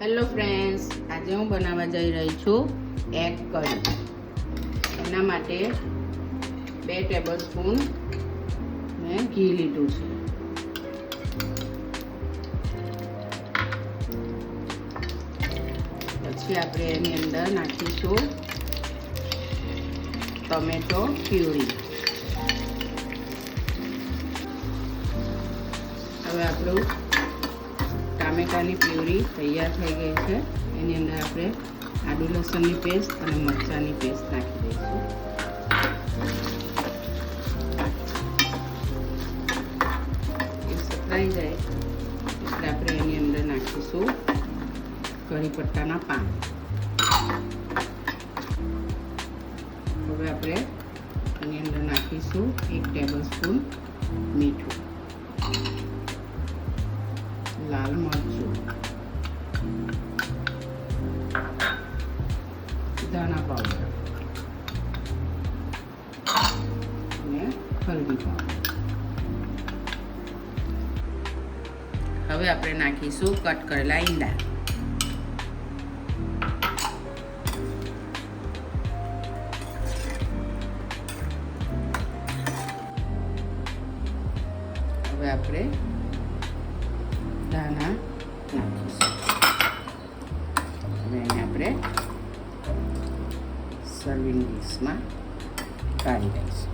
Hello friends, આજે હું બનાવવા જઈ રહી છું એગ કરી. એના માટે 2 ટેબલસ્પૂન મેં ઘી લીધું છે. પછી આપણે એની અંદર નાખીશું ટમેટો પ્યુરી. હવે આપણું ટામેટાની પ્યુરી તૈયાર થઈ ગઈ છે. એની અંદર આપણે આદુ લસણની પેસ્ટ અને મરચાંની પેસ્ટ નાખી દઈશું. એ સતરાઈ જાય એટલે આપણે એની અંદર નાખીશું કરી પત્તાના પાન. હવે આપણે એની અંદર નાખીશું 1 ટેબલસ્પૂન મીઠું, લાલ મરચું, ધાણા પાવડર અને હળદી પાવડર. હવે આપણે નાખીશું કટ કરેલા ઈંડા. હવે આપણે ધાણા નાખીશું. હવે એને આપણે સર્વિંગ ડીશમાં કાઢી દઈશું.